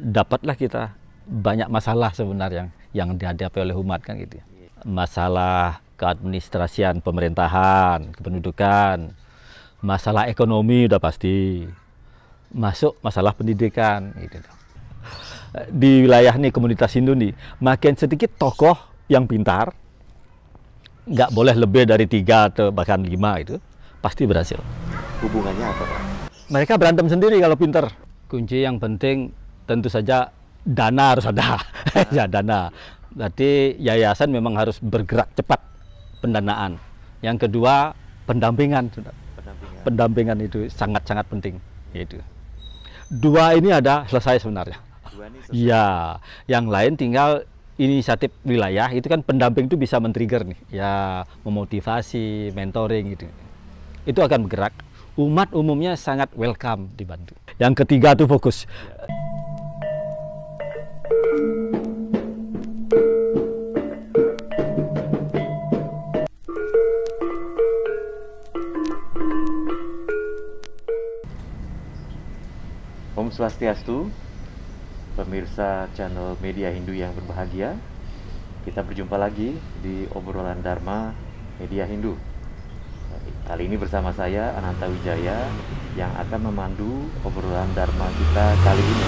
dapatlah kita banyak masalah sebenarnya yang dihadapi oleh umat kan gitu ya. Masalah keadministrasian pemerintahan, kependudukan, masalah ekonomi udah pasti, masuk masalah pendidikan gitu. Di wilayah nih komunitas Hindu nih, makin sedikit tokoh yang pintar, nggak boleh lebih dari 3 atau bahkan 5 itu, pasti berhasil. Hubungannya apa Pak? Mereka berantem sendiri kalau pintar. Kunci yang penting tentu saja dana harus ada. Ya dana. Berarti yayasan memang harus bergerak cepat pendanaan. Yang kedua pendampingan. Pendampingan itu sangat-sangat penting. Yaitu. 2 ini ada selesai sebenarnya. 2 ini selesai. Ya, yang lain tinggal inisiatif wilayah itu kan pendamping itu bisa men-trigger nih. Ya, memotivasi, mentoring gitu. Itu akan bergerak. Umat umumnya sangat welcome dibantu. Yang ketiga tuh fokus. Om Swastiastu, pemirsa channel Media Hindu yang berbahagia. Kita berjumpa lagi di obrolan Dharma Media Hindu. Kali ini bersama saya Ananta Wijaya yang akan memandu obrolan Dharma kita kali ini.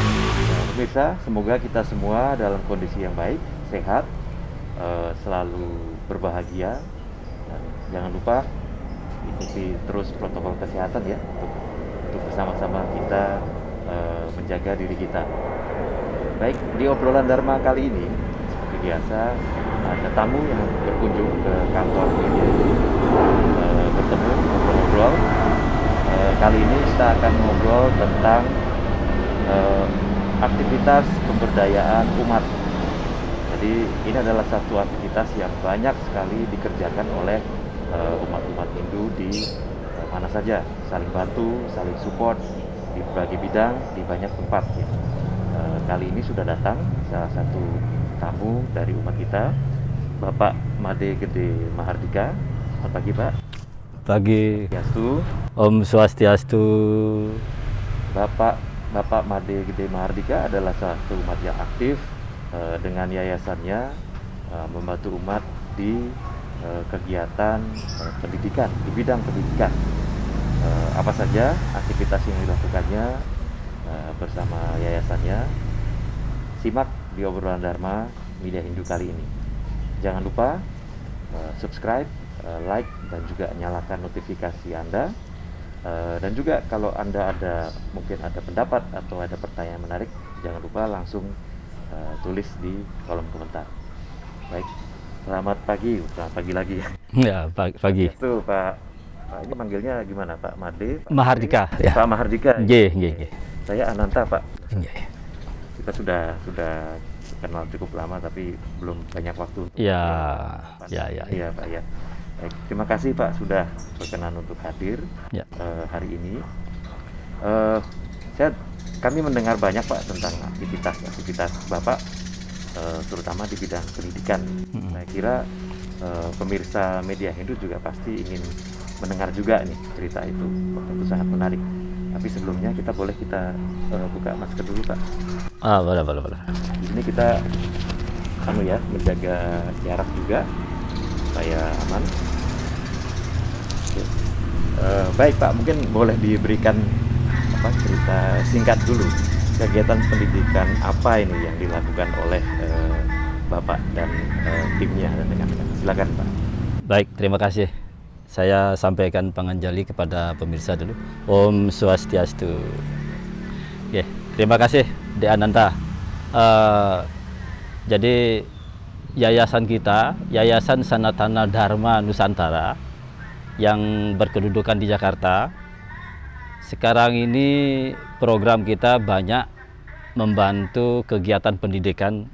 Pemirsa, semoga kita semua dalam kondisi yang baik, sehat, selalu berbahagia. Dan jangan lupa ikuti terus protokol kesehatan ya untuk bersama-sama kita menjaga diri kita. Baik, di obrolan Dharma kali ini seperti biasa ada tamu yang berkunjung ke kantor Media Hindu, bertemu ngobrol-ngobrol. Kali ini kita akan ngobrol tentang aktivitas pemberdayaan umat. Jadi ini adalah satu aktivitas yang banyak sekali dikerjakan oleh umat-umat Hindu di mana saja, saling bantu, saling support di berbagai bidang, di banyak tempat ya. Kali ini sudah datang salah satu tamu dari umat kita, Bapak Made Gede Mahardika. Selamat pagi Pak. Pagi. Swastiastu. Om Swastiastu. Bapak Made Gede Mahardika adalah satu umat yang aktif dengan yayasannya membantu umat di kegiatan pendidikan, di bidang pendidikan. Apa saja aktivitas yang dilakukannya bersama yayasannya, simak di obrolan Dharma Media Hindu kali ini. Jangan lupa subscribe, like, dan juga nyalakan notifikasi Anda. Dan juga kalau Anda mungkin ada pendapat atau ada pertanyaan menarik, jangan lupa langsung tulis di kolom komentar. Baik, selamat pagi lagi. Ya, pagi. Itu Pak. Pak, ini manggilnya gimana Pak? Made? Pak Mahardika. Ya. Pak Mahardika. Nggih. Saya Ananta Pak. Nggih. Kita sudah kenal cukup lama tapi belum banyak waktu. Ya. Iya Pak ya. Baik, terima kasih Pak sudah berkenan untuk hadir Ya. hari ini. Kami mendengar banyak Pak tentang aktivitas Bapak, terutama di bidang pendidikan. Saya kira pemirsa Media Hindu juga pasti ingin mendengar juga nih cerita itu. Itu sangat menarik. Tapi sebelumnya kita buka masker dulu Pak. Boleh. Di sini kita menjaga jarak juga supaya aman. Oke. Baik Pak, mungkin boleh diberikan cerita singkat dulu kegiatan pendidikan apa ini yang dilakukan oleh Bapak dan timnya dan rekan-rekan. Silakan Pak. Baik, terima kasih. Saya sampaikan panganjali kepada pemirsa dulu. Om Swastiastu. Oke, terima kasih Dek Ananta. Jadi yayasan kita, Yayasan Sanatana Dharma Nusantara yang berkedudukan di Jakarta, sekarang ini program kita banyak membantu kegiatan pendidikan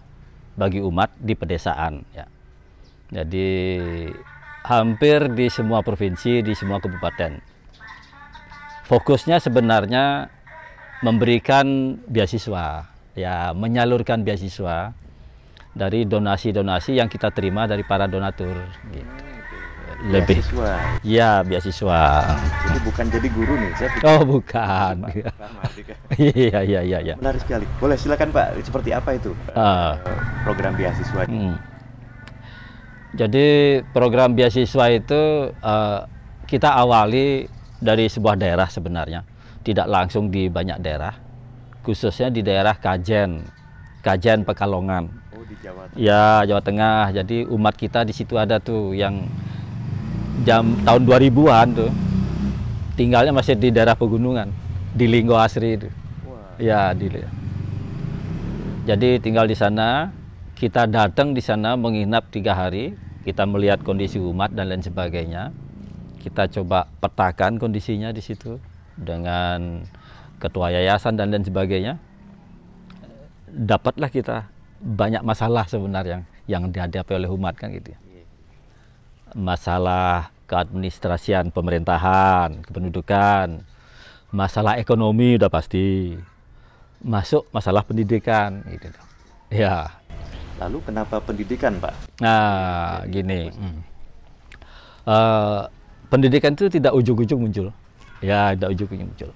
bagi umat di pedesaan. Ya. Jadi hampir di semua provinsi, di semua kabupaten. Fokusnya sebenarnya memberikan beasiswa, ya menyalurkan beasiswa dari donasi-donasi yang kita terima dari para donatur. Gitu. lebih. Beasiswa. Ya, beasiswa. Jadi bukan jadi guru nih, saya pikir. Oh, bukan. Iya, iya, iya, iya. Menarik sekali. Boleh silakan Pak, seperti apa itu program beasiswa? Jadi program beasiswa itu kita awali dari sebuah daerah sebenarnya, tidak langsung di banyak daerah, khususnya di daerah Kajen Pekalongan. Oh, di Jawa Tengah. Ya, Jawa Tengah. Jadi umat kita di situ ada tuh yang tahun 2000-an tuh tinggalnya masih di daerah pegunungan, di Linggo Asri itu. Wah. Ya, jadi tinggal di sana. Kita datang di sana menginap 3 hari, kita melihat kondisi umat dan lain sebagainya. Kita coba petakan kondisinya di situ dengan ketua yayasan dan lain sebagainya. Dapatlah kita banyak masalah sebenarnya yang dihadapi oleh umat kan gitu ya. Masalah keadministrasian pemerintahan, kependudukan, masalah ekonomi udah pasti, masuk masalah pendidikan gitu. Ya. Lalu kenapa pendidikan, Pak? Nah, gini, pendidikan itu tidak ujung-ujung muncul, ya, tidak ujung-ujung muncul.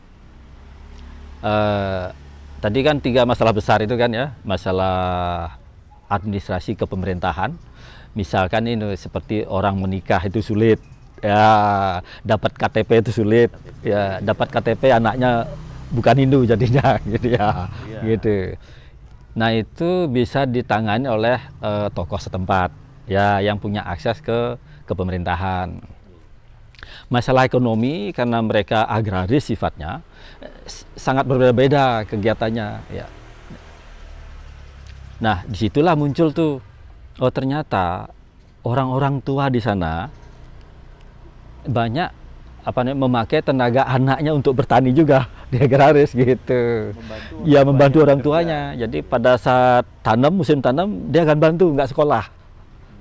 Tadi kan 3 masalah besar itu kan ya, masalah administrasi kepemerintahan. Misalkan ini seperti orang menikah itu sulit, ya, dapat KTP itu sulit, ya, dapat KTP anaknya bukan Hindu jadinya, gitu ya, gitu. Nah, itu bisa ditangani oleh tokoh setempat, ya, yang punya akses ke pemerintahan. Masalah ekonomi karena mereka agraris sifatnya, sangat berbeda-beda kegiatannya, ya. Nah, disitulah muncul tuh, oh ternyata orang-orang tua di sana banyak memakai tenaga anaknya untuk bertani juga di agraris gitu. Membantu orang tuanya. Jadi pada saat musim tanam dia akan bantu, nggak sekolah.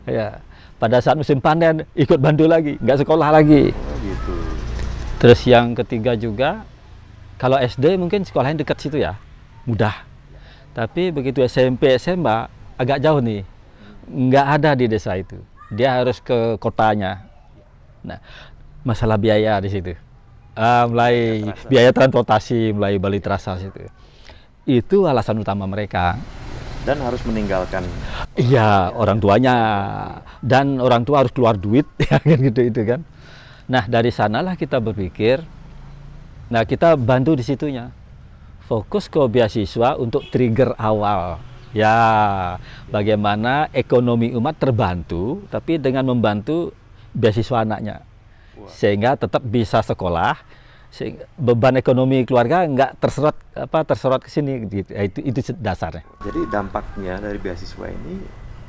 Ya, pada saat musim panen ikut bantu lagi, nggak sekolah lagi. Gitu. Terus yang ketiga juga, kalau SD mungkin sekolahnya dekat situ ya, mudah. Tapi begitu SMP, SMA agak jauh nih, nggak ada di desa itu. Dia harus ke kotanya. Nah, masalah biaya di situ, mulai biaya transportasi, mulai Bali Terasa situ. Itu alasan utama mereka. Dan harus meninggalkan. Iya, orang tuanya, dan orang tua harus keluar duit, ya gitu itu kan. Nah, dari sanalah kita berpikir, nah kita bantu di situnya, fokus ke beasiswa untuk trigger awal. Ya, bagaimana ekonomi umat terbantu, tapi dengan membantu beasiswa anaknya. Sehingga tetap bisa sekolah, sehingga beban ekonomi keluarga nggak terserot ke sini, itu dasarnya. Jadi dampaknya dari beasiswa ini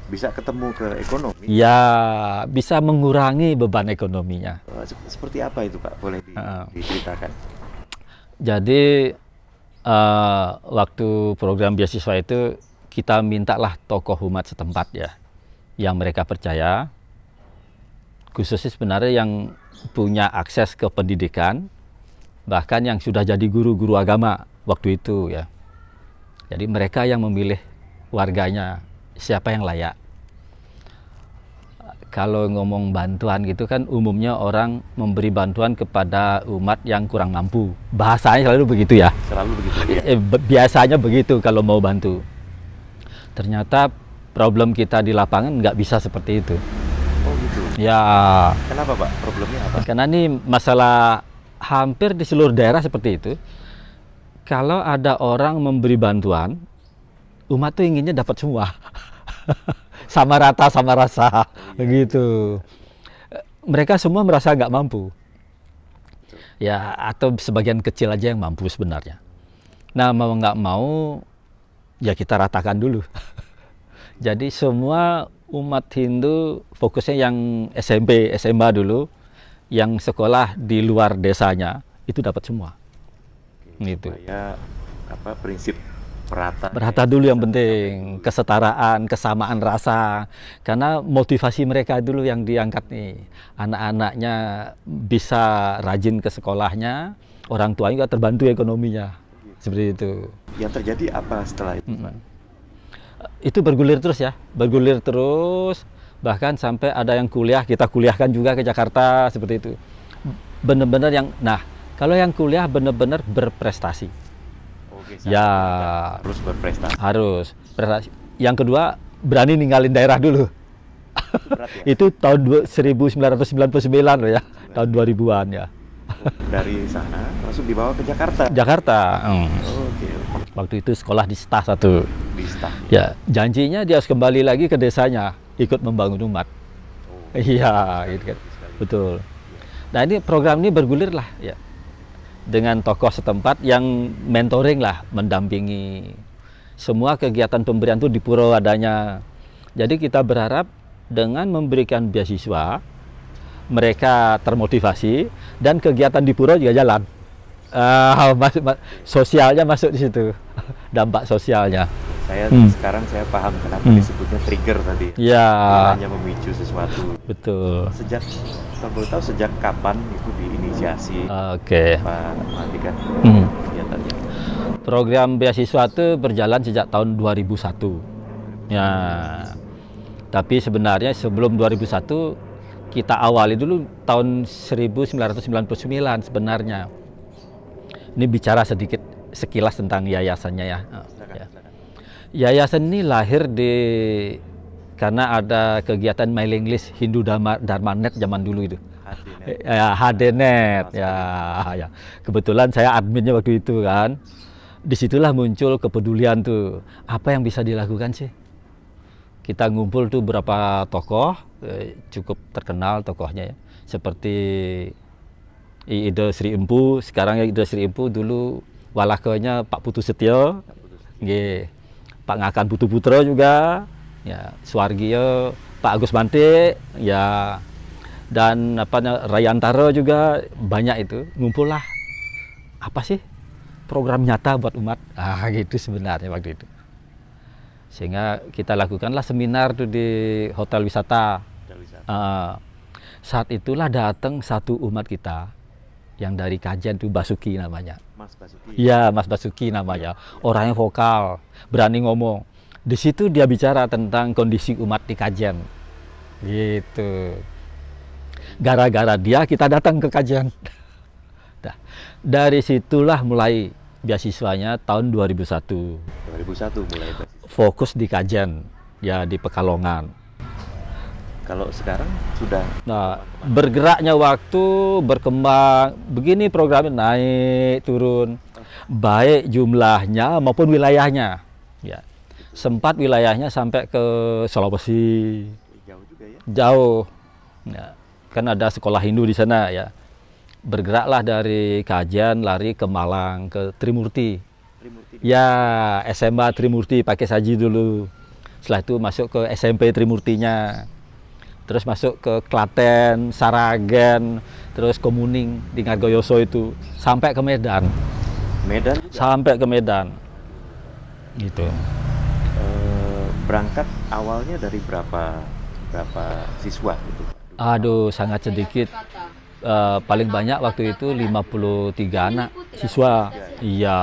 bisa ketemu ke ekonomi? Ya, bisa mengurangi beban ekonominya. Seperti apa itu, Pak? Boleh diceritakan? Jadi waktu program beasiswa itu kita mintalah tokoh umat setempat ya, yang mereka percaya, khususnya sebenarnya yang punya akses ke pendidikan, bahkan yang sudah jadi guru-guru agama waktu itu ya. Jadi mereka yang memilih warganya siapa yang layak. Kalau ngomong bantuan gitu kan umumnya orang memberi bantuan kepada umat yang kurang mampu. Bahasanya selalu begitu ya. Selalu begitu ya. Biasanya begitu kalau mau bantu. Ternyata problem kita di lapangan nggak bisa seperti itu. Oh gitu. Ya. Kenapa, Pak? Problemnya apa? Karena ini masalah hampir di seluruh daerah seperti itu. Kalau ada orang memberi bantuan, umat tuh inginnya dapat semua. Sama rata, sama rasa, begitu. Mereka semua merasa nggak mampu. Ya, atau sebagian kecil aja yang mampu sebenarnya. Nah, mau nggak mau, ya kita ratakan dulu. Jadi semua umat Hindu fokusnya yang SMP, SMA dulu, yang sekolah di luar desanya itu dapat semua. Gitu. Supaya prinsip merata dulu yang penting, kesetaraan, kesamaan rasa. Karena motivasi mereka dulu yang diangkat nih. Anak-anaknya bisa rajin ke sekolahnya, orang tuanya juga terbantu ekonominya. Seperti itu. Yang terjadi apa setelah itu? Itu bergulir terus ya, bergulir terus. Bahkan sampai ada yang kuliah, kita kuliahkan juga ke Jakarta seperti itu. Benar-benar yang, nah kalau yang kuliah benar-benar berprestasi. Oke, Ya harus berprestasi. harus prestasi. Yang kedua berani ninggalin daerah dulu. Berat ya? Itu tahun 1999 loh ya, tahun 2000-an ya. Dari sana langsung dibawa ke Jakarta. Jakarta. Oke, oke. Waktu itu sekolah di Stah satu. Di Stah. Ya, janjinya dia harus kembali lagi ke desanya, ikut membangun umat. Oh, Iya, gitu kan. Betul. Nah, ini program ini bergulir lah ya. Dengan tokoh setempat yang mentoring lah, mendampingi. Semua kegiatan pemberian itu di pura adanya. Jadi kita berharap dengan memberikan beasiswa, mereka termotivasi dan kegiatan di pura juga jalan. Sosialnya masuk di situ, dampak sosialnya. Saya sekarang saya paham kenapa disebutnya trigger tadi. Ya, Hanya memicu sesuatu. betul. Kalau boleh tahu sejak kapan itu diinisiasi Oke. Pak Mardika kegiatannya? Program beasiswa itu berjalan sejak tahun 2001. Ya. Tapi sebenarnya sebelum 2001 kita awali dulu tahun 1999 sebenarnya. Ini bicara sedikit sekilas tentang yayasannya ya. Silakan. Yayasan ini lahir karena ada kegiatan mailing list Hindu Dharmanet zaman dulu itu. HDNet. Ya, HDNet. Ya. Kebetulan saya adminnya waktu itu kan. Disitulah muncul kepedulian tuh. Apa yang bisa dilakukan sih? Kita ngumpul tuh berapa tokoh, cukup terkenal tokohnya ya. Seperti Ide Sri Empu, sekarang Ide Sri Empu, dulu walakonya Pak Putu Setio, Pak Ngakan Putu Putra juga, ya, Suwargiyo, Pak Agus Bante, ya, dan Rayantara juga banyak itu. Ngumpul lah, apa sih program nyata buat umat? Gitu sebenarnya waktu itu. Sehingga kita lakukanlah seminar tuh di hotel wisata. Saat itulah datang satu umat kita yang dari Kajen tuh Basuki namanya. Mas Basuki. Iya, Mas Basuki namanya. Orangnya vokal, berani ngomong. Di situ dia bicara tentang kondisi umat di Kajen. Gitu. Gara-gara dia kita datang ke Kajen. Nah, dari situlah mulai beasiswanya tahun 2001. 2001 mulai beasiswa. Fokus di Kajen, ya di Pekalongan. Kalau sekarang sudah Nah, bergeraknya waktu berkembang, begini programnya naik turun, baik jumlahnya maupun wilayahnya. Ya, sempat wilayahnya sampai ke Sulawesi. jauh juga ya. Jauh. Ya, kan ada sekolah Hindu di sana ya. Bergeraklah dari Kajen lari ke Malang, ke Trimurti. Ya, SMA Trimurti pakai saji dulu. Setelah itu masuk ke SMP Trimurtinya. Terus masuk ke Klaten, Saragen, terus Komuning di Ngargoyoso itu sampai ke Medan. Medan juga? Sampai ke Medan. Gitu. Berangkat awalnya dari berapa siswa gitu? Aduh, sangat sedikit. Paling banyak waktu itu 53 anak siswa. Iya.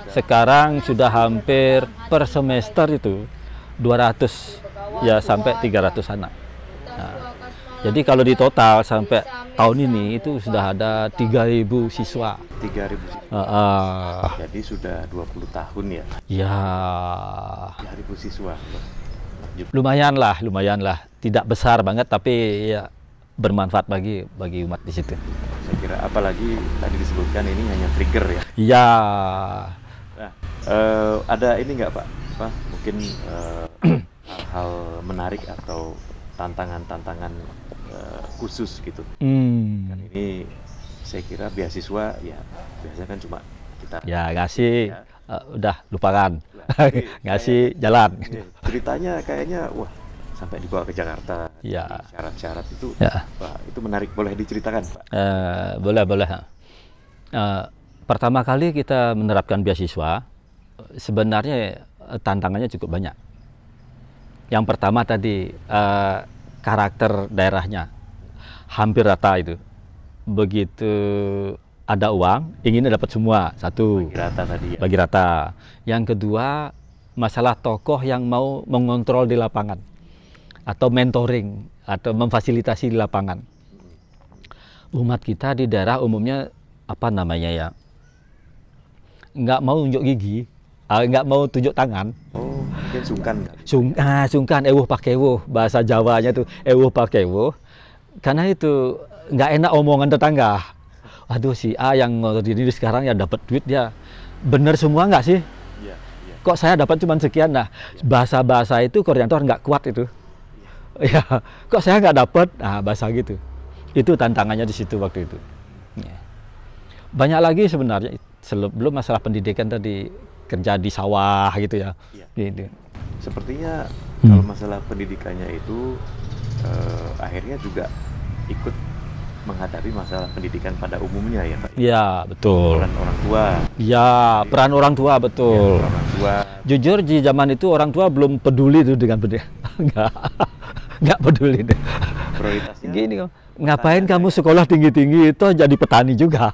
Sekarang sudah hampir per semester itu 200 ya sampai 300 anak. Nah, jadi kalau di total sampai tahun ini itu sudah ada 3.000 siswa. 3.000 siswa. Jadi sudah 20 tahun ya? Ya. 3.000 siswa. Lumayan lah. Tidak besar banget tapi ya bermanfaat bagi umat di situ. Saya kira apalagi tadi disebutkan ini hanya trigger ya. Iya. Nah, ada ini nggak Pak? Mungkin hal-hal menarik atau tantangan-tantangan khusus gitu. Kan ini saya kira beasiswa ya biasanya kan cuma kita ngasih udah lupakan. Ngasih jalan. Ceritanya kayaknya wah sampai dibawa ke Jakarta. Ya. Syarat-syarat itu, ya. Pak, itu menarik. Boleh diceritakan, Pak? Boleh. Pertama kali kita menerapkan beasiswa, sebenarnya tantangannya cukup banyak. Yang pertama tadi karakter daerahnya hampir rata itu. Begitu ada uang, inginnya dapat semua. Satu. Bagi rata tadi ya. Bagi rata. Yang kedua, masalah tokoh yang mau mengontrol di lapangan. atau mentoring atau memfasilitasi di lapangan. Umat kita di daerah umumnya apa namanya ya, nggak mau unjuk gigi, nggak mau tunjuk tangan. Oh, mungkin sungkan. Sungkan, pakai bahasa Jawanya tuh pakai karena itu nggak enak omongan tetangga. Aduh, si A yang ini sekarang ya dapat duit, dia bener semua nggak sih? Kok saya dapat cuma sekian? Nah, bahasa itu koordinator nggak kuat itu. Ya, kok saya nggak dapat? Nah, bahasa gitu. Itu tantangannya di situ waktu itu. Banyak lagi sebenarnya, belum masalah pendidikan tadi, kerja di sawah gitu ya. Gitu. Sepertinya kalau masalah pendidikannya itu akhirnya juga ikut menghadapi masalah pendidikan pada umumnya ya Pak? Ya, betul. Peran orang tua. Ya, peran orang tua, betul. Ya, orang tua. Jujur di zaman itu orang tua belum peduli tuh dengan pendidikan. Nggak peduli deh. Prioritasnya gini, ngapain kamu sekolah tinggi-tinggi itu jadi petani juga.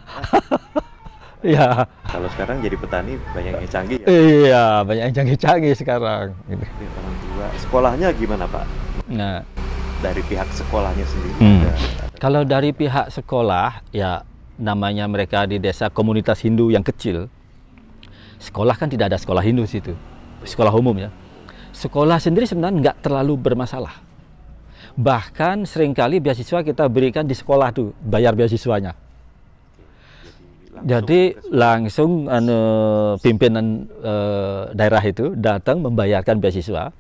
Ya. Kalau sekarang jadi petani banyak yang canggih ya? Iya, banyak yang canggih-canggih sekarang. Orang tua. Sekolahnya gimana Pak? Nah, dari pihak sekolahnya sendiri ada. Kalau dari pihak sekolah, ya namanya mereka di desa komunitas Hindu yang kecil, sekolah kan tidak ada sekolah Hindu situ, sekolah umum ya. Sekolah sendiri sebenarnya nggak terlalu bermasalah. Bahkan seringkali beasiswa kita berikan di sekolah tuh, bayar beasiswanya. Jadi langsung pimpinan daerah itu datang membayarkan beasiswa.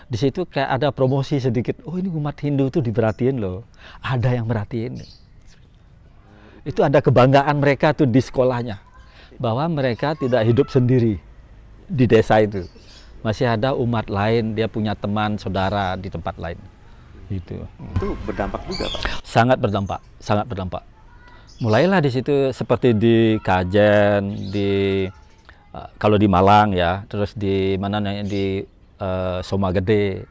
Di situ kayak ada promosi sedikit. Oh, ini umat Hindu tuh diperhatiin loh. Ada yang merhatiin. Itu ada kebanggaan mereka tuh di sekolahnya. Bahwa mereka tidak hidup sendiri di desa itu. Masih ada umat lain, dia punya teman, saudara di tempat lain. Itu berdampak juga Pak? Sangat berdampak, sangat berdampak. Mulailah di situ seperti di Kajen, kalau di Malang ya, terus di mana di Soma Gede,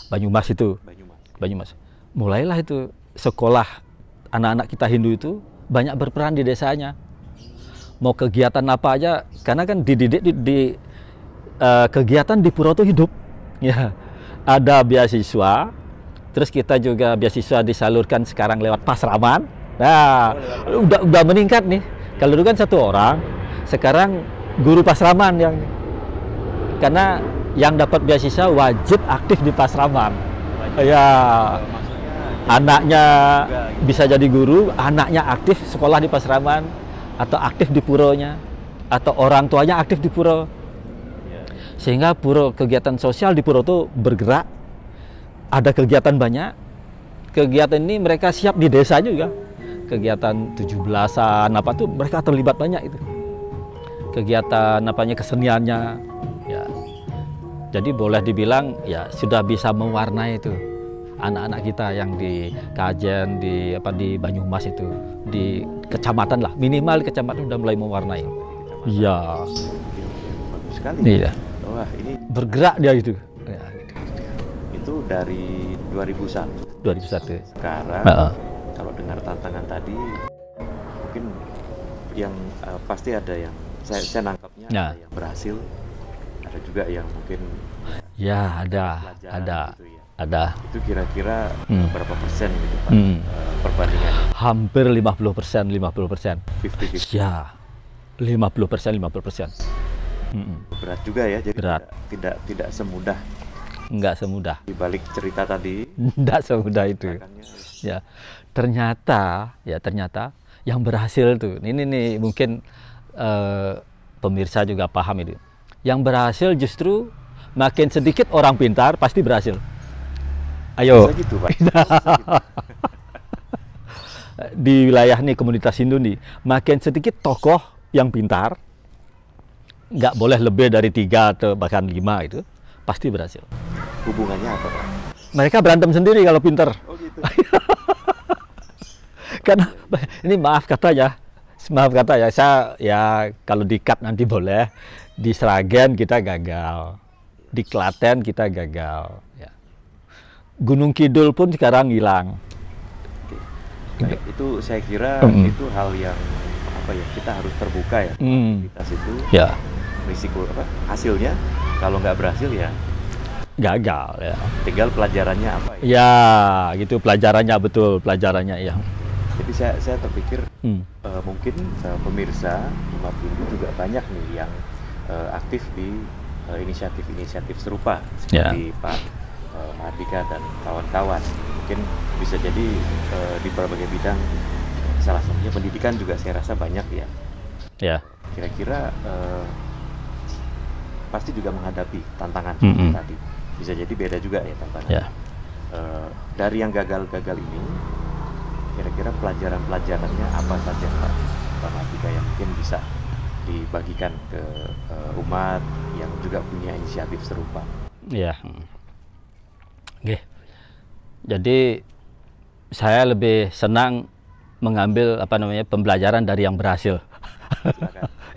Banyumas itu. Banyumas. Mulailah itu sekolah anak-anak kita Hindu itu banyak berperan di desanya. Mau kegiatan apa aja, karena kan dididik di kegiatan di pura itu hidup. Ya, ada beasiswa, terus kita juga beasiswa disalurkan sekarang lewat Pasraman. Nah, udah meningkat nih. Kalau dulu kan 1 orang, sekarang guru Pasraman yang, karena yang dapat beasiswa wajib aktif di Pasraman. Ya, anaknya bisa jadi guru, anaknya aktif sekolah di Pasraman, atau aktif di puronya, atau orang tuanya aktif di puro. Sehingga puro, kegiatan sosial di puro itu bergerak, ada kegiatan banyak. Kegiatan ini mereka siap di desa juga. Kegiatan 17-an apa tuh mereka terlibat banyak itu. Kegiatan keseniannya. Ya. Jadi boleh dibilang ya sudah bisa mewarnai itu anak-anak kita yang di Kajen, di Banyumas itu, di kecamatan lah, minimal kecamatan udah mulai mewarnai. Iya. Bagus sekali. Iya. Wah, ini bergerak dia itu. Ya, gitu. Itu dari 2001. 2001. Sekarang kalau dengar tantangan tadi, mungkin yang pasti ada yang saya nangkapnya ada yang berhasil, ada juga yang mungkin ya ada gitu ya. Ada. Itu kira-kira berapa persen gitu Pak perbandingannya? Hampir 50%. 50-50. Ya, 50%. Berat juga ya, jadi berat. Tidak semudah. Enggak semudah. Di balik cerita tadi. Enggak semudah itu. Ya, ternyata yang berhasil tuh, ini nih mungkin pemirsa juga paham itu. Yang berhasil justru makin sedikit orang pintar pasti berhasil. Ayo. Bisa gitu, Pak. Di wilayah nih komunitas Hindu nih, makin sedikit tokoh yang pintar, nggak boleh lebih dari 3 atau bahkan 5 itu, pasti berhasil. Hubungannya apa, Pak? Mereka berantem sendiri kalau pintar. Oh gitu. Karena ini maaf kata ya, saya ya kalau di cut nanti boleh, di Sragen kita gagal, di Klaten kita gagal. Ya. Gunung Kidul pun sekarang hilang. Nah, itu saya kira itu hal yang kita harus terbuka ya. Komunitas itu risiko hasilnya kalau nggak berhasil ya gagal ya. Tinggal pelajarannya apa ya? Ya, gitu pelajarannya, betul pelajarannya ya. Jadi saya terpikir mungkin pemirsa umat Hindu juga banyak nih yang aktif di inisiatif-inisiatif serupa seperti Pak Mahardika dan kawan-kawan. Mungkin bisa jadi di berbagai bidang, salah satunya pendidikan juga saya rasa banyak ya. Ya. Kira-kira pasti juga menghadapi tantangan seperti tadi. Bisa jadi beda juga ya tantangan. Ya. Dari yang gagal-gagal ini, kira-kira pelajaran-pelajarannya apa saja Pak Mahardika yang mungkin bisa dibagikan ke umat yang juga punya inisiatif serupa? Ya. Oke. Jadi saya lebih senang mengambil pembelajaran dari yang berhasil.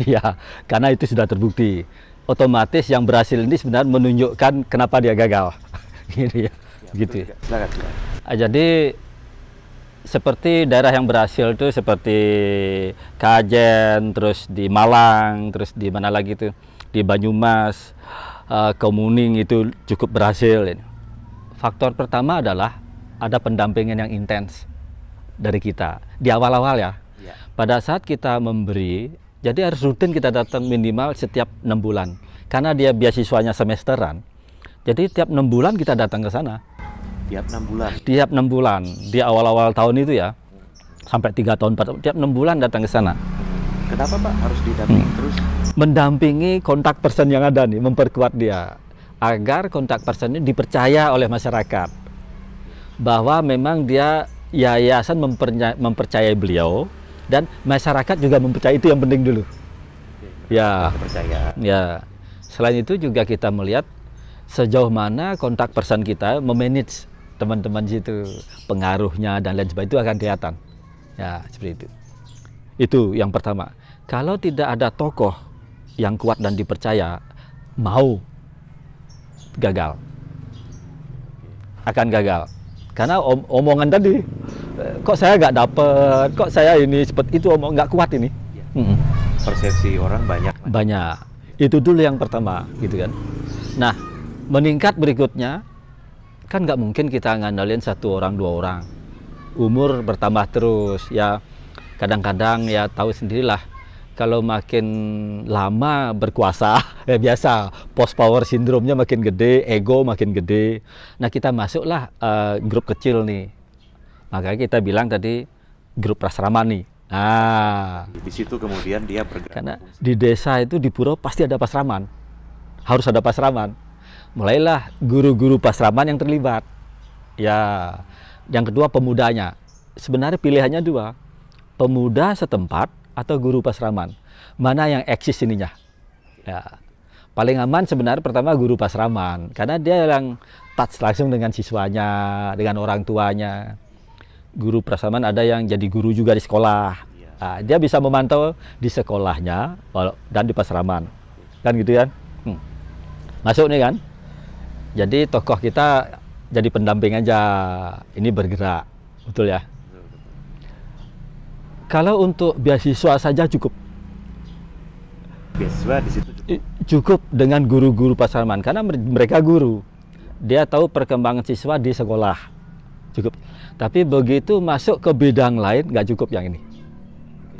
Ya, karena itu sudah terbukti. Otomatis yang berhasil ini sebenarnya menunjukkan kenapa dia gagal. Gitu ya. Gitu. Silakan. Jadi seperti daerah yang berhasil itu seperti Kajen, terus di Malang, terus di mana lagi itu di Banyumas, Kemuning itu cukup berhasil. Faktor pertama adalah ada pendampingan yang intens dari kita di awal-awal ya. Pada saat kita memberi, jadi harus rutin kita datang minimal setiap 6 bulan. Karena dia beasiswanya semesteran, jadi tiap 6 bulan kita datang ke sana. Tiap 6 bulan? Tiap 6 bulan, di awal-awal tahun itu ya, sampai 3 tahun, 4 tahun, tiap 6 bulan datang ke sana. Kenapa Pak harus didampingi terus? Mendampingi kontak person yang ada nih, memperkuat dia, agar kontak person ini dipercaya oleh masyarakat. Bahwa memang dia, yayasan mempercayai beliau, dan masyarakat juga mempercayai, itu yang penting dulu. Ya, percaya. Ya. Selain itu juga kita melihat sejauh mana kontak person kita memanage teman-teman situ, pengaruhnya dan lain sebagainya, itu akan kelihatan. Ya, seperti itu. Itu yang pertama. Kalau tidak ada tokoh yang kuat dan dipercaya, mau gagal. Akan gagal. Karena omongan tadi, kok saya nggak dapet, kok saya ini seperti itu, nggak kuat ini. Persepsi orang banyak. Banyak. Itu dulu yang pertama, gitu kan. Nah, meningkat berikutnya, kan nggak mungkin kita ngandalin 1 orang, 2 orang. Umur bertambah terus, ya kadang-kadang ya tahu sendirilah, kalau makin lama berkuasa, ya biasa, post power syndrome-nya makin gede, ego makin gede. Nah, kita masuklah grup kecil nih. Makanya kita bilang tadi grup prasrama nih. Nah, di situ kemudian dia bergerak. Karena di desa itu, di pura pasti ada pasraman. Harus ada pasraman. Mulailah guru-guru pasraman yang terlibat. Ya, yang kedua pemudanya. Sebenarnya pilihannya 2. Pemuda setempat atau guru pasraman. Mana yang eksis ininya? Ya. Paling aman sebenarnya pertama guru pasraman, karena dia yang touch langsung dengan siswanya, dengan orang tuanya. Guru pasraman ada yang jadi guru juga di sekolah. Nah, dia bisa memantau di sekolahnya dan di pasraman. Kan gitu kan? Masuk nih kan? Jadi tokoh kita jadi pendamping aja, ini bergerak, betul ya? Kalau untuk beasiswa saja cukup. Beasiswa di situ cukup dengan guru-guru pasraman, karena mereka guru. Dia tahu perkembangan siswa di sekolah, cukup. Tapi begitu masuk ke bidang lain, nggak cukup yang ini.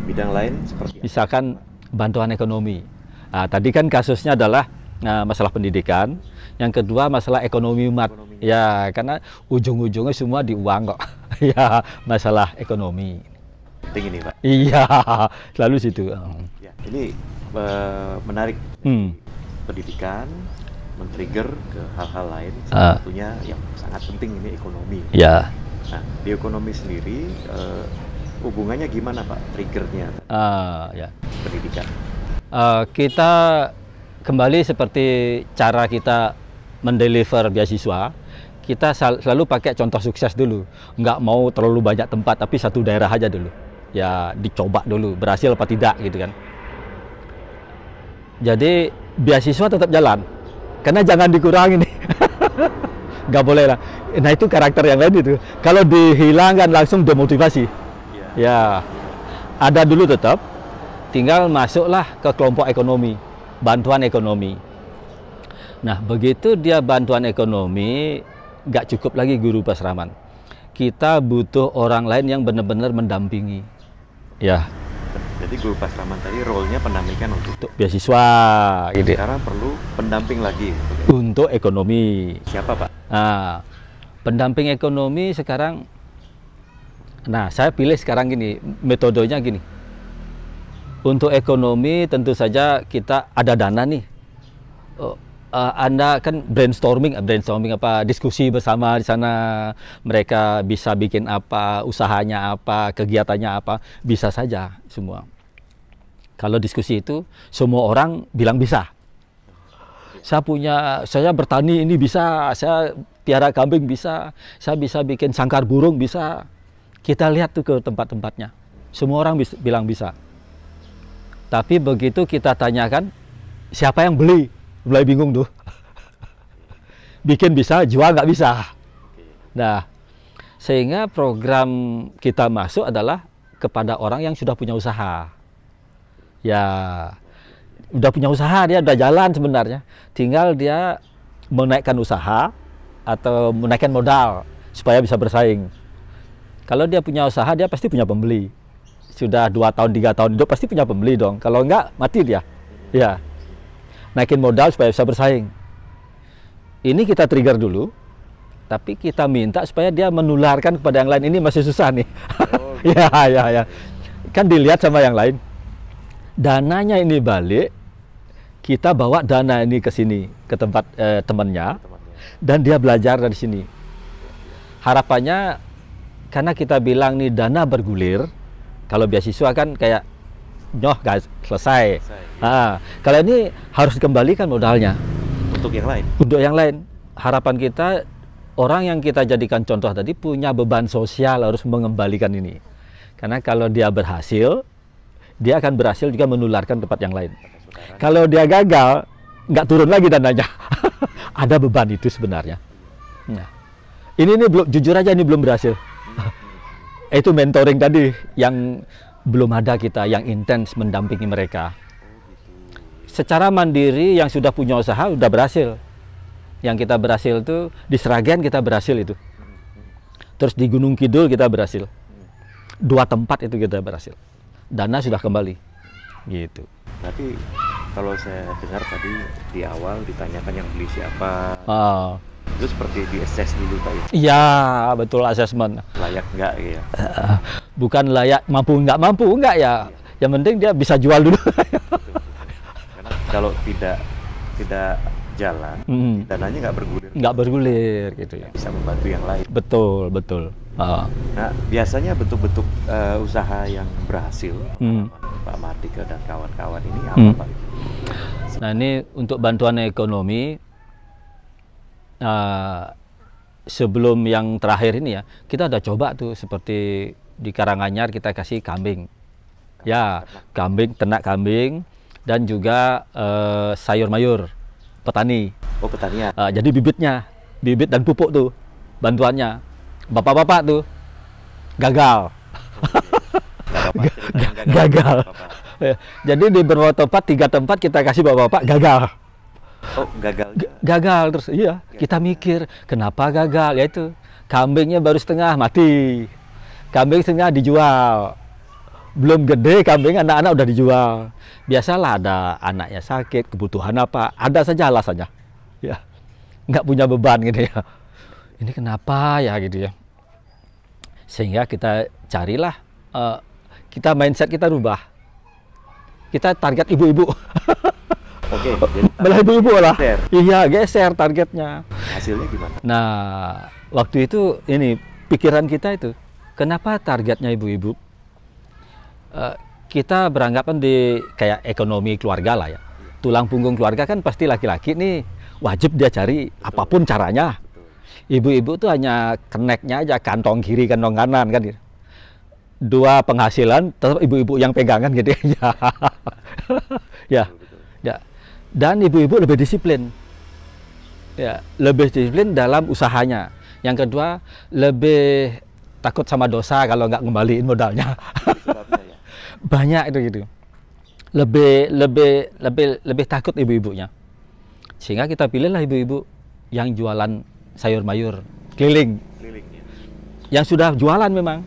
Bidang lain seperti misalkan bantuan ekonomi. Nah, tadi kan kasusnya adalah masalah pendidikan, yang kedua masalah ekonomi umat. Ya, karena ujung-ujungnya semua di uang kok. Ya, masalah ekonomi. Penting ini, Pak. Iya, selalu situ. Ya, ini menarik. Pendidikan men-trigger ke hal-hal lain. Salah satunya yang sangat penting ini ekonomi. Ya. Nah, di ekonomi sendiri hubungannya gimana, Pak? Triggernya? Ya. Pendidikan. Kita kembali seperti cara kita mendeliver beasiswa, kita selalu pakai contoh sukses dulu. Nggak mau terlalu banyak tempat, tapi satu daerah aja dulu. Ya, dicoba dulu, berhasil apa tidak gitu kan. Jadi beasiswa tetap jalan, karena jangan dikurangi nih. Nggak boleh lah. Nah, itu karakter yang lain itu. Kalau dihilangkan langsung demotivasi. Ya, ada dulu tetap. Tinggal masuklah ke kelompok ekonomi, bantuan ekonomi. Nah, begitu dia bantuan ekonomi, nggak cukup lagi guru pasraman. Kita butuh orang lain yang benar-benar mendampingi. Ya. Jadi guru pasraman tadi role-nya pendampingan Untuk beasiswa, gitu. Sekarang perlu pendamping lagi. Untuk ekonomi. Siapa, Pak? Nah, pendamping ekonomi sekarang, nah saya pilih sekarang gini, metodenya gini. Untuk ekonomi tentu saja kita ada dana nih. Anda kan brainstorming apa, diskusi bersama di sana. Mereka bisa bikin apa, usahanya apa, kegiatannya apa, bisa saja semua. Kalau diskusi itu semua orang bilang bisa. Saya bertani ini bisa, saya piara kambing bisa, saya bisa bikin sangkar burung bisa. Kita lihat tuh ke tempat-tempatnya. Semua orang bilang bisa. Tapi begitu kita tanyakan, siapa yang beli? Mulai bingung tuh. Bikin bisa, jual nggak bisa. Nah, sehingga program kita masuk adalah kepada orang yang sudah punya usaha. Ya, udah punya usaha, dia udah jalan sebenarnya. Tinggal dia menaikkan usaha atau menaikkan modal supaya bisa bersaing. Kalau dia punya usaha, dia pasti punya pembeli. Sudah 2 tahun, 3 tahun hidup pasti punya pembeli dong. Kalau enggak, mati dia. Ya. Naikin modal supaya bisa bersaing. Ini kita trigger dulu, tapi kita minta supaya dia menularkan kepada yang lain. Ini masih susah nih. Oh, gitu. Ya. Kan dilihat sama yang lain. Dananya ini balik, kita bawa dana ini ke sini, ke tempat temannya, dan dia belajar dari sini. Harapannya, karena kita bilang nih dana bergulir, kalau beasiswa kan kayak nyoh guys, selesai. Kalau ini harus dikembalikan modalnya. Untuk yang lain? Untuk yang lain. Harapan kita, orang yang kita jadikan contoh tadi punya beban sosial harus mengembalikan ini. Karena kalau dia berhasil, dia akan berhasil juga menularkan tempat yang lain. Kalau dia gagal, nggak turun lagi dananya. Ada beban itu sebenarnya. Nah, ini belum, jujur aja ini belum berhasil. Itu mentoring tadi yang belum ada kita yang intens mendampingi mereka. Secara mandiri yang sudah punya usaha udah berhasil. Yang kita berhasil itu di Sragen kita berhasil itu. Terus di Gunung Kidul kita berhasil. 2 tempat itu kita berhasil. Dana sudah kembali. Gitu. Berarti kalau saya dengar tadi di awal ditanyakan yang beli siapa. Itu seperti di-assess dulu Pak ya? Iya, betul, asesmen. Layak nggak ya? Bukan layak, mampu nggak ya. Yang penting dia bisa jual dulu. Karena kalau tidak jalan, dananya nggak bergulir. Nggak bergulir gitu ya. Bisa membantu yang lain. Betul. Nah, biasanya bentuk-bentuk usaha yang berhasil, Pak Mardika dan kawan-kawan ini apa Pak? Nah, ini untuk bantuan ekonomi. Sebelum yang terakhir ini ya, kita udah coba tuh seperti di Karanganyar kita kasih kambing. Ya, kambing, ternak kambing, dan juga sayur mayur, petani. Oh, petanian. Jadi bibit dan pupuk tuh bantuannya. Bapak-bapak tuh gagal. Gagal. Jadi di beberapa tempat, 3 tempat kita kasih bapak-bapak gagal. Oh, gagal terus. Iya, kita mikir kenapa gagal, yaitu kambingnya baru setengah mati. Kambing setengah dijual. Belum gede kambing, anak-anak udah dijual. Biasalah ada anaknya sakit, kebutuhan apa, ada saja alasannya. Ya. Nggak punya beban gitu ya. Ini kenapa ya gitu ya. Sehingga kita carilah mindset kita rubah. Kita target ibu-ibu. Oke, jadi malah ibu-ibu lah. Iya, geser targetnya. Hasilnya gimana? Nah, waktu itu ini pikiran kita itu, kenapa targetnya ibu-ibu? Kita beranggapan di kayak ekonomi keluarga lah ya. Tulang punggung keluarga kan pasti laki-laki nih, wajib dia cari apapun caranya. Ibu-ibu tuh hanya keneknya aja, kantong kiri, kantong kanan kan gitu. 2 penghasilan, tetap ibu-ibu yang pegangan gitu ya. Ya. Dan ibu-ibu lebih disiplin. Ya, lebih disiplin dalam usahanya. Yang kedua, lebih takut sama dosa kalau nggak ngembaliin modalnya. Ya? Banyak itu gitu. Lebih takut ibu-ibunya. Sehingga kita pilihlah ibu-ibu yang jualan sayur mayur keliling, yang sudah jualan memang.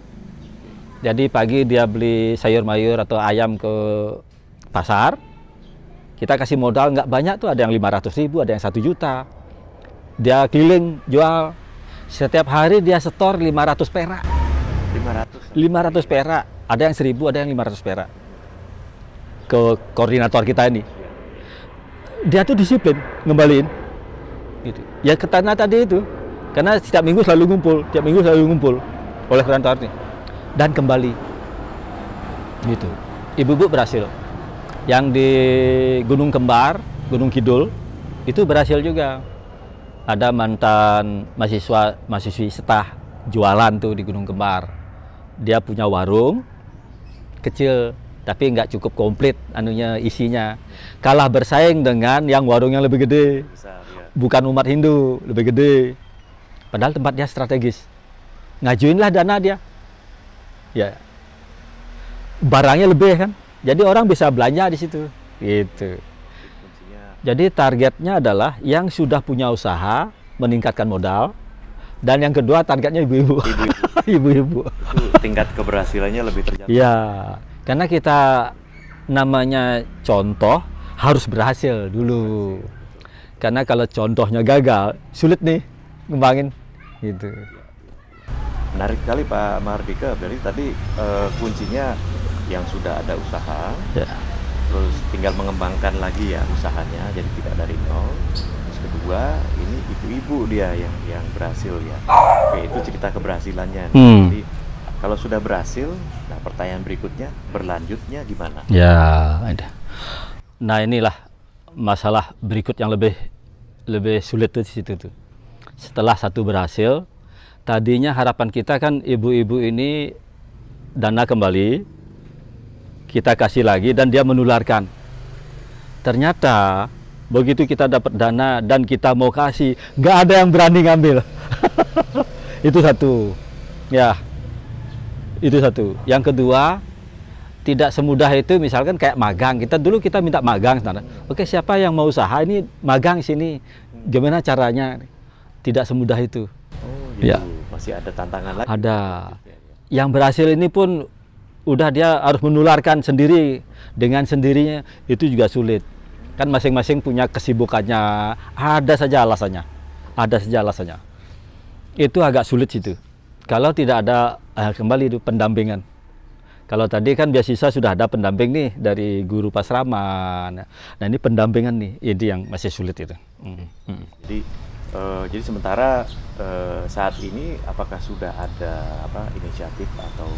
Jadi pagi dia beli sayur mayur atau ayam ke pasar, kita kasih modal nggak banyak tuh, ada yang 500.000, ada yang 1 juta. Dia keliling jual, setiap hari dia setor 500 perak. 500 perak, ada yang 1.000, ada yang 500 perak. Ke koordinator kita ini. Dia tuh disiplin ngembaliin. Gitu. Ya ke tanah tadi itu. Karena setiap minggu selalu ngumpul oleh koordinator ini. Dan kembali. Gitu. Ibu-ibu berhasil. Yang di Gunung Kembar, Gunung Kidul, itu berhasil juga. Ada mantan mahasiswi setah jualan tuh di Gunung Kembar. Dia punya warung kecil, tapi nggak cukup komplit anunya, isinya. Kalah bersaing dengan yang warung yang lebih gede. Bukan umat Hindu, lebih gede. Padahal tempatnya strategis. Ngajuinlah dana dia. Ya. Barangnya lebih kan. Jadi orang bisa belanja di situ. Gitu. Jadi targetnya adalah yang sudah punya usaha meningkatkan modal, dan yang kedua targetnya ibu-ibu. Ibu-ibu. Itu tingkat keberhasilannya lebih terjangkau. Ya, karena kita namanya contoh harus berhasil dulu. Karena kalau contohnya gagal, sulit nih ngembangin gitu. Menarik sekali Pak Mahardika. Berarti tadi kuncinya yang sudah ada usaha. Ya. Terus tinggal mengembangkan lagi ya usahanya, jadi tidak dari nol. Terus kedua, ini ibu-ibu dia yang berhasil ya. Oke, itu cerita keberhasilannya. Jadi kalau sudah berhasil, nah pertanyaan berikutnya, berlanjutnya gimana? Ya, ada. Nah inilah masalah berikut yang lebih sulit tuh di situ tuh. Setelah satu berhasil, tadinya harapan kita kan ibu-ibu ini dana kembali, kita kasih lagi dan dia menularkan. Ternyata begitu kita dapat dana dan kita mau kasih, nggak ada yang berani ngambil. Itu satu. Ya, itu satu. Yang kedua, tidak semudah itu. Misalkan kayak magang, kita minta magang. Oke, siapa yang mau usaha ini magang sini? Gimana caranya? Tidak semudah itu. Oh, gitu. Ya. Masih ada tantangan lagi. Ada. Yang berhasil ini pun udah dia harus menularkan sendiri, dengan sendirinya itu juga sulit. Kan masing-masing punya kesibukannya, ada saja alasannya. Itu agak sulit situ. Kalau tidak ada kembali itu pendampingan. Kalau tadi kan beasiswa sudah ada pendamping nih dari guru pasrama. Nah ini pendampingan nih, ini yang masih sulit itu. Jadi sementara saat ini apakah sudah ada inisiatif atau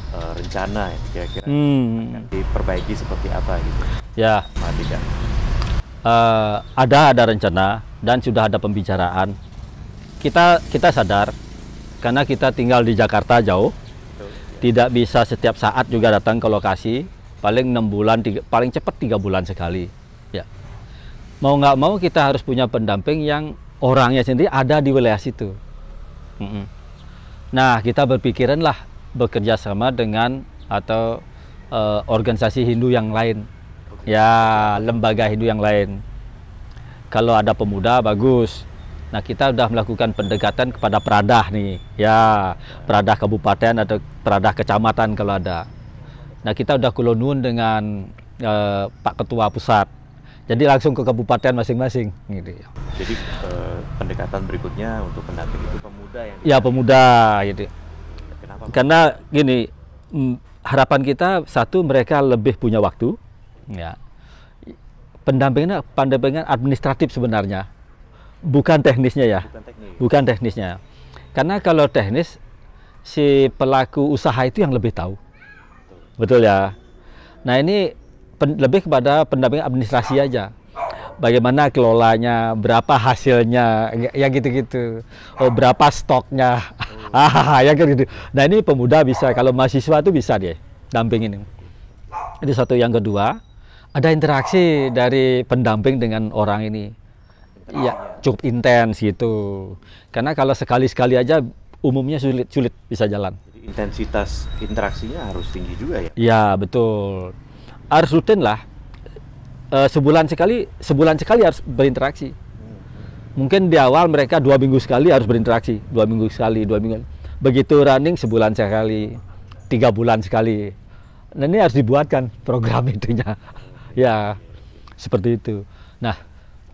rencana ya kira-kira akan diperbaiki seperti apa gitu? Ya, ada rencana dan sudah ada pembicaraan. Kita sadar karena kita tinggal di Jakarta jauh, tidak bisa setiap saat juga datang ke lokasi. Paling 6 bulan, paling cepat 3 bulan sekali. Ya, mau nggak mau kita harus punya pendamping yang orangnya sendiri ada di wilayah situ. Nah, kita berpikiran lah bekerja sama dengan atau organisasi Hindu yang lain, ya lembaga Hindu yang lain. Kalau ada pemuda bagus. Nah kita sudah melakukan pendekatan kepada peradah nih, ya peradah kabupaten atau peradah kecamatan kalau ada. Nah kita sudah kulonun dengan Pak Ketua Pusat. Jadi langsung ke kabupaten masing-masing. Gitu. Jadi pendekatan berikutnya untuk pendamping itu pemuda yang. Ya pemuda, gitu. Karena gini, harapan kita satu mereka lebih punya waktu, ya. Pendampingan administratif sebenarnya, bukan teknisnya ya, bukan teknisnya. Karena kalau teknis si pelaku usaha itu yang lebih tahu, betul ya. Nah ini lebih kepada pendampingan administrasi aja. Bagaimana kelolanya, berapa hasilnya, ya gitu-gitu. Oh, berapa stoknya, ya gitu. Nah ini pemuda bisa, kalau mahasiswa itu bisa dia dampingin. Itu satu. Yang kedua, ada interaksi dari pendamping dengan orang ini. Ya, cukup intens gitu. Karena kalau sekali-sekali aja umumnya sulit bisa jalan. Jadi intensitas interaksinya harus tinggi juga ya? Ya betul. Harus rutin lah. Sebulan sekali harus berinteraksi. Mungkin di awal mereka 2 minggu sekali harus berinteraksi, 2 minggu sekali, 2 minggu. Begitu running sebulan sekali, 3 bulan sekali. Nah ini harus dibuatkan program itunya. Ya, seperti itu. Nah,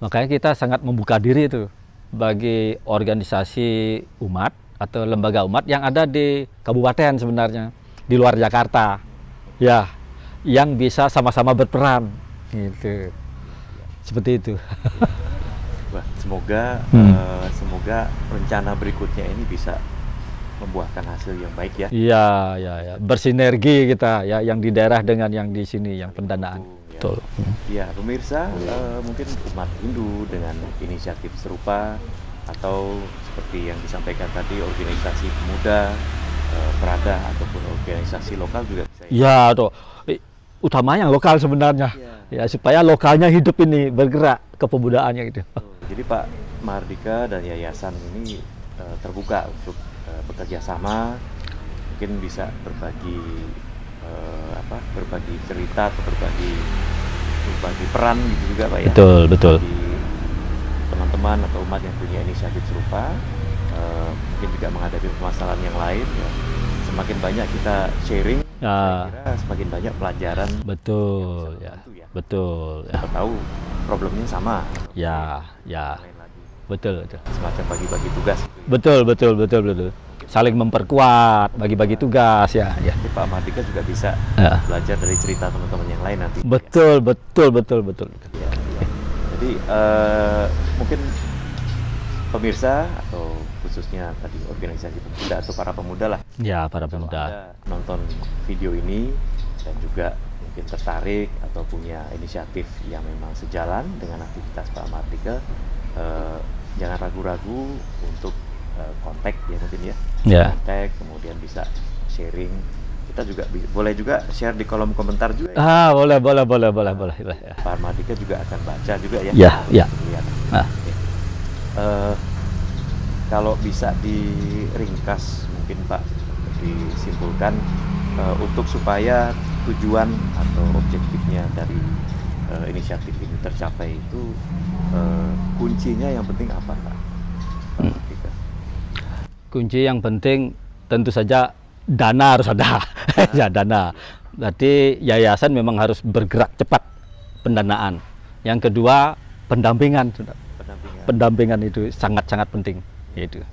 makanya kita sangat membuka diri itu bagi organisasi umat atau lembaga umat yang ada di kabupaten sebenarnya, di luar Jakarta. Ya, yang bisa sama-sama berperan gitu. Seperti itu. Wah, semoga rencana berikutnya ini bisa membuahkan hasil yang baik ya. Iya, ya, ya. Bersinergi kita ya, yang di daerah dengan yang di sini, yang pendanaan. Ya. Betul. Ya, pemirsa, mungkin umat Hindu dengan inisiatif serupa atau seperti yang disampaikan tadi organisasi pemuda, perada ataupun organisasi lokal juga bisa. Ya, tuh. Utama yang lokal sebenarnya. Ya, supaya lokalnya hidup ini, bergerak kepemudaannya gitu. Jadi Pak Mahardika dan yayasan ini terbuka untuk bekerja sama, mungkin bisa berbagi berbagi cerita atau berbagi peran gitu juga Pak ya. Betul, betul. Teman-teman atau umat yang punya inisiatif serupa, mungkin juga menghadapi permasalahan yang lain ya. Semakin banyak kita sharing, saya kira semakin banyak pelajaran. Betul ya. Betul. Siapa tahu problemnya sama. Ya, ya. Betul, betul. Semacam bagi-bagi tugas. Betul. Saling memperkuat, bagi-bagi tugas ya. Jadi Pak Mahardika juga bisa belajar dari cerita teman-teman yang lain nanti. Betul. Ya. Jadi mungkin pemirsa atau khususnya tadi organisasi pemuda atau para pemuda lah. Ya, para Kalau pemuda. Anda nonton video ini dan juga mungkin tertarik atau punya inisiatif yang memang sejalan dengan aktivitas Pak Mahardika, jangan ragu-ragu untuk kontak ya mungkin ya. Kontak, kemudian bisa sharing. Kita juga boleh juga share di kolom komentar juga ya. Boleh. Pak Mahardika juga akan baca juga ya. Ya. Kalau bisa diringkas mungkin Pak, disimpulkan untuk supaya tujuan atau objektifnya dari inisiatif ini tercapai itu kuncinya yang penting apa Pak? Kunci yang penting tentu saja dana harus ada. Ya, dana. Berarti yayasan memang harus bergerak cepat pendanaan. Yang kedua pendampingan. Pendampingan itu sangat-sangat penting. Itu.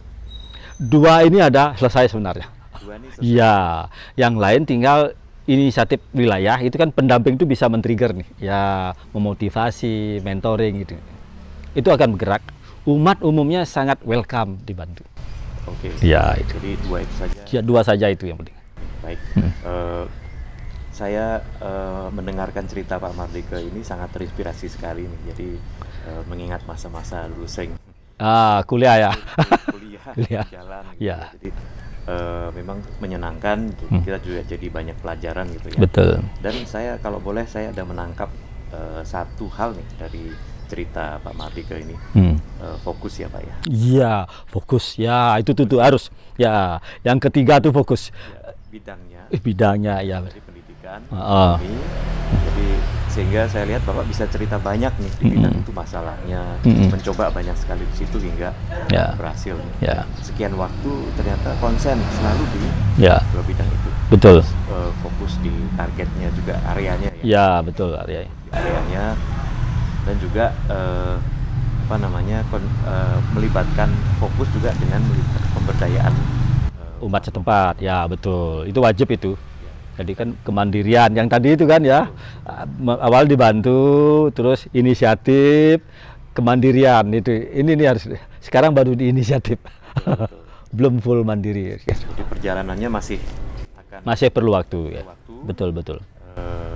2 ini ada selesai sebenarnya. 2 ini selesai. Ya, yang lain tinggal inisiatif wilayah itu kan pendamping itu bisa men-trigger nih, ya memotivasi, mentoring gitu. Itu akan bergerak. Umat umumnya sangat welcome dibantu. Oke. Ya, itu. Jadi 2 itu saja. Ya, 2 saja itu yang penting. Baik. Saya mendengarkan cerita Pak Mahardika ini sangat terinspirasi sekali nih. Jadi mengingat masa-masa dulu sering kuliah ya. kuliah jalan gitu. Ya. Jadi memang menyenangkan. Kita juga jadi banyak pelajaran gitu ya. Betul. Dan saya kalau boleh saya ada menangkap satu hal nih dari cerita Pak Mahardika ini. Fokus ya Pak ya. Iya, fokus ya, itu tuh harus. Ya, yang ketiga tuh fokus. Ya, bidangnya ya. Dari pendidikan. Jadi sehingga saya lihat Bapak bisa cerita banyak nih di bidang itu masalahnya, mencoba banyak sekali di situ hingga berhasil. Sekian waktu ternyata konsen selalu di 2 bidang itu. Betul. Fokus di targetnya juga areanya ya. Ya, betul areanya dan juga melibatkan fokus juga dengan melibatkan pemberdayaan umat setempat. Ya, betul. Itu wajib itu. Jadi kan kemandirian yang tadi itu kan ya, awal dibantu, terus inisiatif, kemandirian itu. Ini harus sekarang baru di inisiatif. Belum full mandiri. Jadi perjalanannya masih perlu waktu ya. Betul.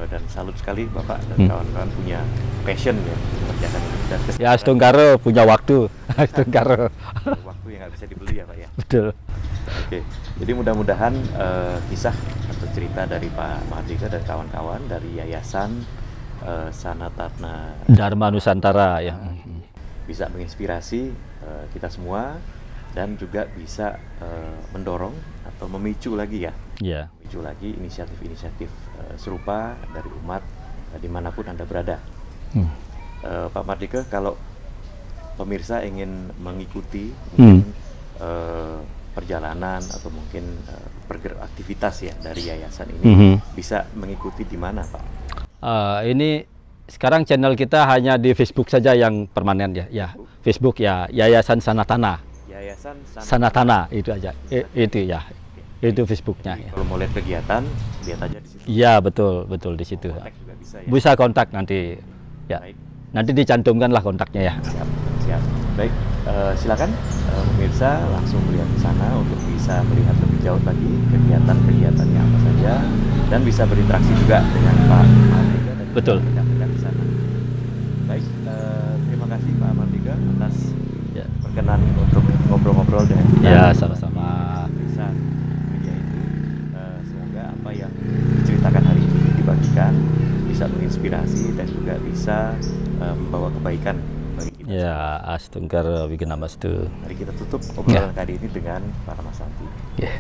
Dan salut sekali Bapak dan kawan-kawan punya passion ya mengerjakan ini. Dan ya, Stungkaro punya waktu. Stungkaro. Waktu yang nggak bisa dibeli ya Pak ya. Betul. Oke, jadi mudah-mudahan kisah atau cerita dari Pak Mahardika dan kawan-kawan dari Yayasan Sanatarna Dharma Nusantara ya bisa menginspirasi kita semua dan juga bisa mendorong atau memicu lagi ya. Memicu lagi inisiatif-inisiatif serupa dari umat dimanapun Anda berada. Pak Mahardika, kalau pemirsa ingin mengikuti mungkin, perjalanan atau mungkin aktivitas ya dari yayasan ini, bisa mengikuti di mana, Pak? Ini sekarang channel kita hanya di Facebook saja yang permanen ya. Facebook ya, Yayasan Sanatana. Yayasan Sanatana itu aja. Itu ya. Itu Facebooknya. Ya. Kalau mau lihat kegiatan, lihat aja di situ. Iya, betul di situ. Kontak juga bisa ya. Bisa kontak nanti. Ya. Baik. Nanti dicantumkanlah kontaknya ya. Siap. Baik, silakan pemirsa langsung melihat ke sana untuk bisa melihat lebih jauh lagi kegiatan-kegiatannya apa saja dan bisa berinteraksi juga dengan Pak Mardika dan Betul. rekan-rekan di sana. Baik, terima kasih Pak Mardika atas perkenan untuk ngobrol-ngobrol dengan kita. Ya, sama-sama. Bisa media itu, semoga apa yang diceritakan hari ini dibagikan bisa menginspirasi dan juga bisa membawa kebaikan bagi kita. Ya, astungkar wignamastu. Mari kita tutup obrolan kali ini dengan Paramasanti. Yeah.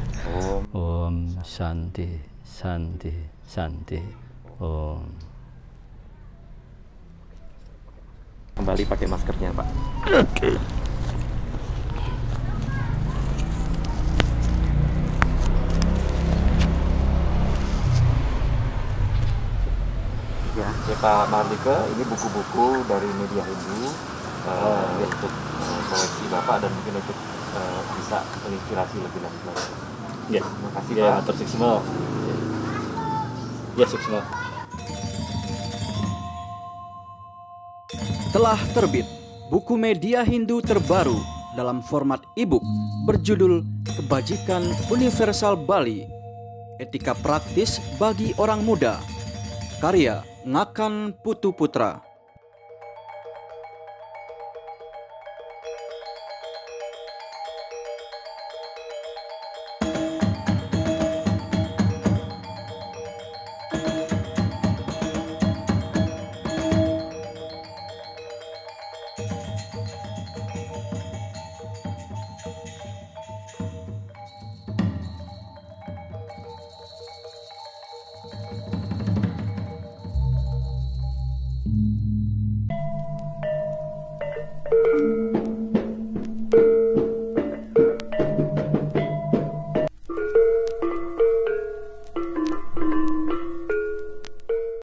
Om Shanti, Shanti, Shanti. Om. Kembali pakai maskernya, Pak. Oke. Ya, Pak Mardika, ini buku-buku dari Media Hindu untuk koleksi Bapak dan mungkin untuk bisa menginspirasi lebih lanjut lagi. Ya, Terima kasih ya, Pak. atur suksma. Ya, suksma. Telah terbit buku Media Hindu terbaru dalam format e-book berjudul Kebajikan Universal Bali, Etika Praktis bagi Orang Muda, karya Ngakan Putu Putra.